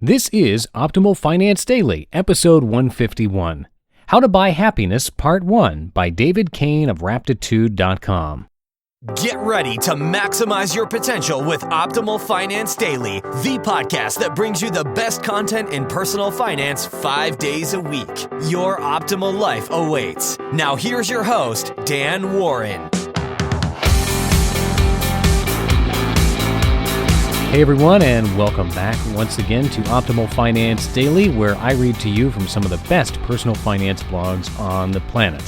This is Optimal Finance Daily, episode 151. How to Buy Happiness, Part 1 by Cain of Raptitude.com. Get ready to maximize your potential with Optimal Finance Daily, the podcast that brings you the best content in personal finance 5 days a week. Your optimal life awaits. Now here's your host, Dan Warren. Hey everyone, and welcome back once again to Optimal Finance Daily, where I read to you from some of the best personal finance blogs on the planet.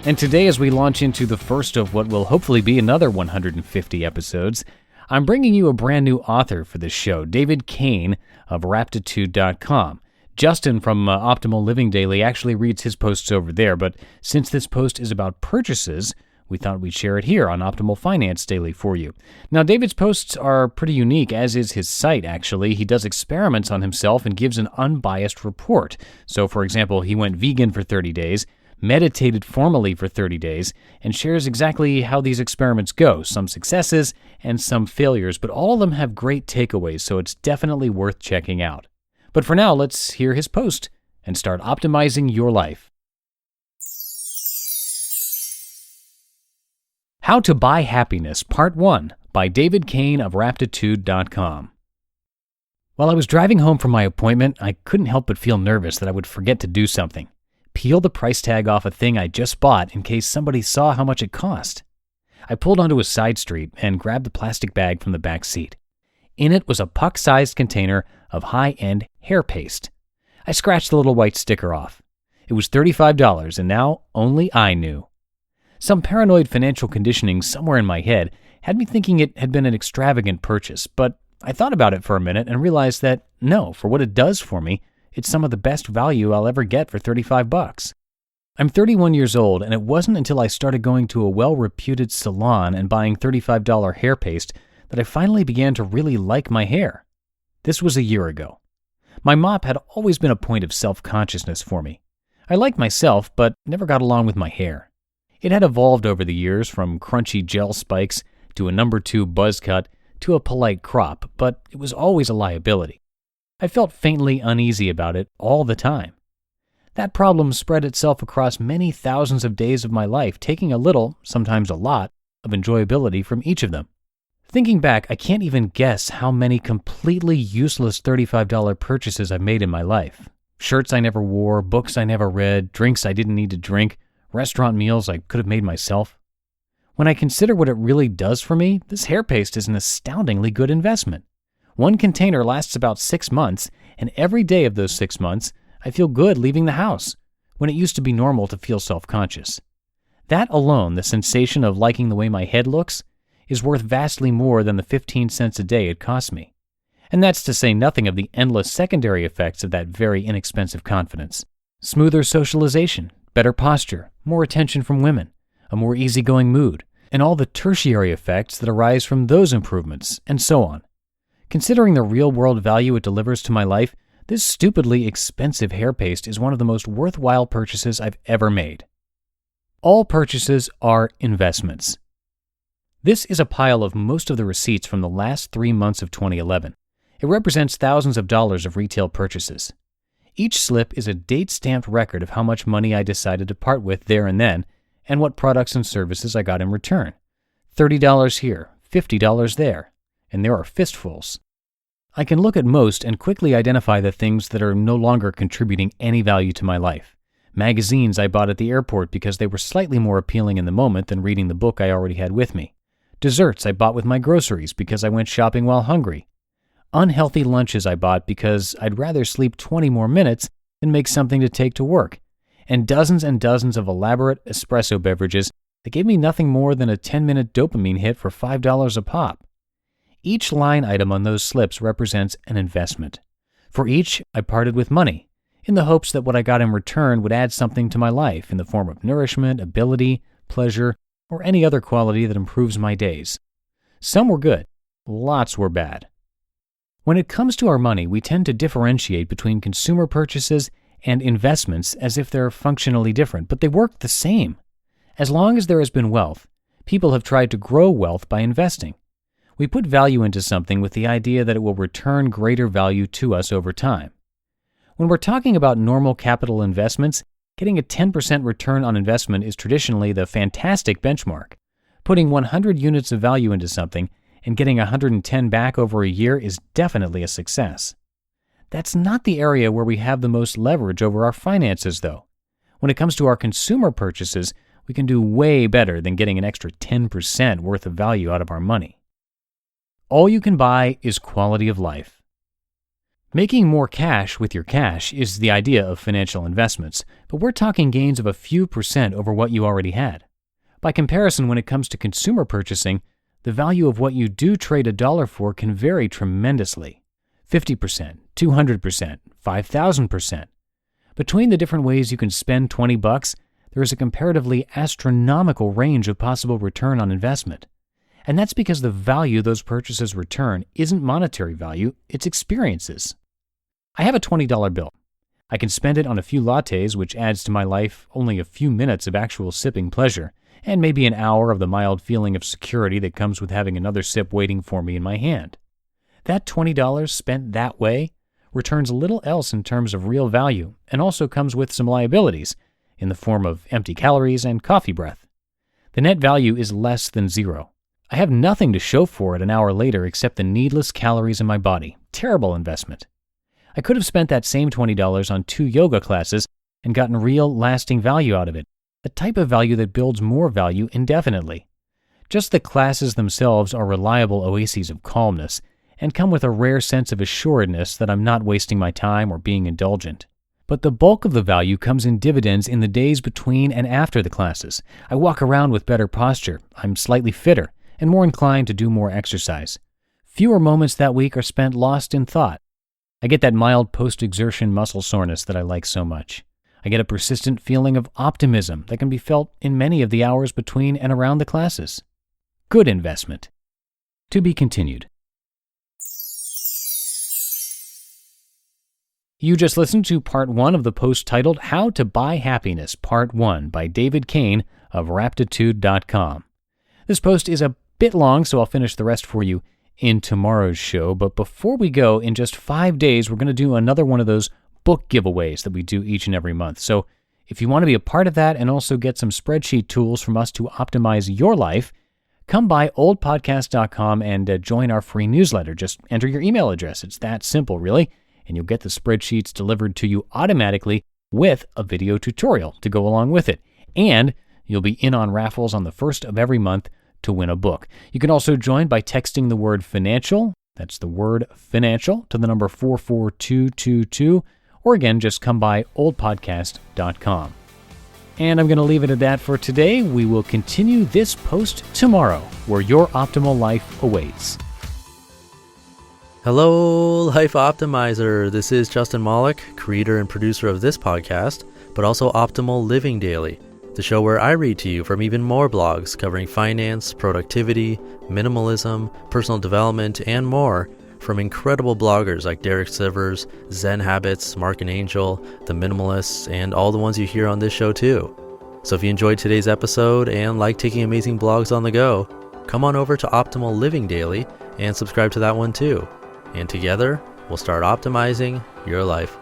And today, as we launch into the first of what will hopefully be another 150 episodes, I'm bringing you a brand new author for this show, Cain of Raptitude.com. Justin from Optimal Living Daily actually reads his posts over there, but since this post is about purchases, we thought we'd share it here on Optimal Finance Daily for you. Now, David's posts are pretty unique, as is his site, actually. He does experiments on himself and gives an unbiased report. So, for example, he went vegan for 30 days, meditated formally for 30 days, and shares exactly how these experiments go, some successes and some failures, but all of them have great takeaways, so it's definitely worth checking out. But for now, let's hear his post and start optimizing your life. How to Buy Happiness, Part 1 by Cain of Raptitude.com. While I was driving home from my appointment, I couldn't help but feel nervous that I would forget to do something. Peel the price tag off a thing I just bought in case somebody saw how much it cost. I pulled onto a side street and grabbed the plastic bag from the back seat. In it was a puck-sized container of high-end hair paste. I scratched the little white sticker off. It was $35, and now only I knew. Some paranoid financial conditioning somewhere in my head had me thinking it had been an extravagant purchase, but I thought about it for a minute and realized that, no, for what it does for me, it's some of the best value I'll ever get for $35. I'm 31 years old, and it wasn't until I started going to a well-reputed salon and buying $35 hair paste that I finally began to really like my hair. This was a year ago. My mop had always been a point of self-consciousness for me. I liked myself, but never got along with my hair. It had evolved over the years from crunchy gel spikes to a number 2 buzz cut to a polite crop, but it was always a liability. I felt faintly uneasy about it all the time. That problem spread itself across many thousands of days of my life, taking a little, sometimes a lot, of enjoyability from each of them. Thinking back, I can't even guess how many completely useless $35 purchases I've made in my life. Shirts I never wore, books I never read, drinks I didn't need to drink, restaurant meals I could have made myself. When I consider what it really does for me, this hair paste is an astoundingly good investment. One container lasts about 6 months, and every day of those 6 months, I feel good leaving the house, when it used to be normal to feel self-conscious. That alone, the sensation of liking the way my head looks, is worth vastly more than the 15 cents a day it costs me. And that's to say nothing of the endless secondary effects of that very inexpensive confidence. Smoother socialization, better posture, more attention from women, a more easygoing mood, and all the tertiary effects that arise from those improvements, and so on. Considering the real-world value it delivers to my life, this stupidly expensive hair paste is one of the most worthwhile purchases I've ever made. All purchases are investments. This is a pile of most of the receipts from the last 3 months of 2011. It represents thousands of dollars of retail purchases. Each slip is a date-stamped record of how much money I decided to part with there and then, and what products and services I got in return. $30 here, $50 there, and there are fistfuls. I can look at most and quickly identify the things that are no longer contributing any value to my life. Magazines I bought at the airport because they were slightly more appealing in the moment than reading the book I already had with me. Desserts I bought with my groceries because I went shopping while hungry. Unhealthy lunches I bought because I'd rather sleep 20 more minutes than make something to take to work, and dozens of elaborate espresso beverages that gave me nothing more than a 10-minute dopamine hit for $5 a pop. Each line item on those slips represents an investment. For each, I parted with money, in the hopes that what I got in return would add something to my life in the form of nourishment, ability, pleasure, or any other quality that improves my days. Some were good, lots were bad. When it comes to our money, we tend to differentiate between consumer purchases and investments as if they're functionally different, but they work the same. As long as there has been wealth, people have tried to grow wealth by investing. We put value into something with the idea that it will return greater value to us over time. When we're talking about normal capital investments, getting a 10% return on investment is traditionally the fantastic benchmark. Putting 100 units of value into something and getting 110 back over a year is definitely a success. That's not the area where we have the most leverage over our finances, though. When it comes to our consumer purchases, we can do way better than getting an extra 10% worth of value out of our money. All you can buy is quality of life. Making more cash with your cash is the idea of financial investments, but we're talking gains of a few percent over what you already had. By comparison, when it comes to consumer purchasing, the value of what you do trade $1 for can vary tremendously. 50%, 200%, 5,000%. Between the different ways you can spend $20, there is a comparatively astronomical range of possible return on investment. And that's because the value those purchases return isn't monetary value, it's experiences. I have a $20 bill. I can spend it on a few lattes, which adds to my life only a few minutes of actual sipping pleasure, and maybe an hour of the mild feeling of security that comes with having another sip waiting for me in my hand. That $20 spent that way returns little else in terms of real value, and also comes with some liabilities, in the form of empty calories and coffee breath. The net value is less than zero. I have nothing to show for it an hour later except the needless calories in my body. Terrible investment. I could have spent that same $20 on 2 yoga classes and gotten real, lasting value out of it, a type of value that builds more value indefinitely. Just the classes themselves are reliable oases of calmness and come with a rare sense of assuredness that I'm not wasting my time or being indulgent. But the bulk of the value comes in dividends in the days between and after the classes. I walk around with better posture, I'm slightly fitter, and more inclined to do more exercise. Fewer moments that week are spent lost in thought. I get that mild post-exertion muscle soreness that I like so much. I get a persistent feeling of optimism that can be felt in many of the hours between and around the classes. Good investment. To be continued. You just listened to Part 1 of the post titled How to Buy Happiness, Part 1 by David Cain of Raptitude.com. This post is a bit long, so I'll finish the rest for you in tomorrow's show. But before we go, in just 5 days, we're going to do another one of those book giveaways that we do each and every month. So if you want to be a part of that and also get some spreadsheet tools from us to optimize your life, come by oldpodcast.com and join our free newsletter. Just enter your email address. It's that simple, really. And you'll get the spreadsheets delivered to you automatically with a video tutorial to go along with it. And you'll be in on raffles on the first of every month to win a book. You can also join by texting the word financial, that's the word financial, to the number 44222, or again, just come by oldpodcast.com. And I'm going to leave it at that for today. We will continue this post tomorrow, where your optimal life awaits. Hello, Life Optimizer. This is Justin Malik, creator and producer of this podcast, but also Optimal Living Daily, the show where I read to you from even more blogs covering finance, productivity, minimalism, personal development, and more from incredible bloggers like Derek Sivers, Zen Habits, Mark and Angel, The Minimalists, and all the ones you hear on this show too. So if you enjoyed today's episode and like taking amazing blogs on the go, come on over to Optimal Living Daily and subscribe to that one too. And together, we'll start optimizing your life.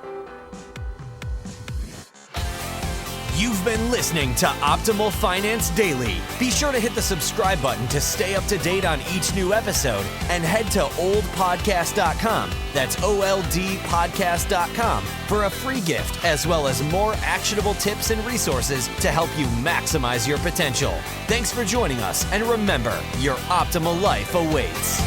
You've been listening to Optimal Finance Daily. Be sure to hit the subscribe button to stay up to date on each new episode and head to oldpodcast.com. That's OLDpodcast.com for a free gift as well as more actionable tips and resources to help you maximize your potential. Thanks for joining us, and remember, your optimal life awaits.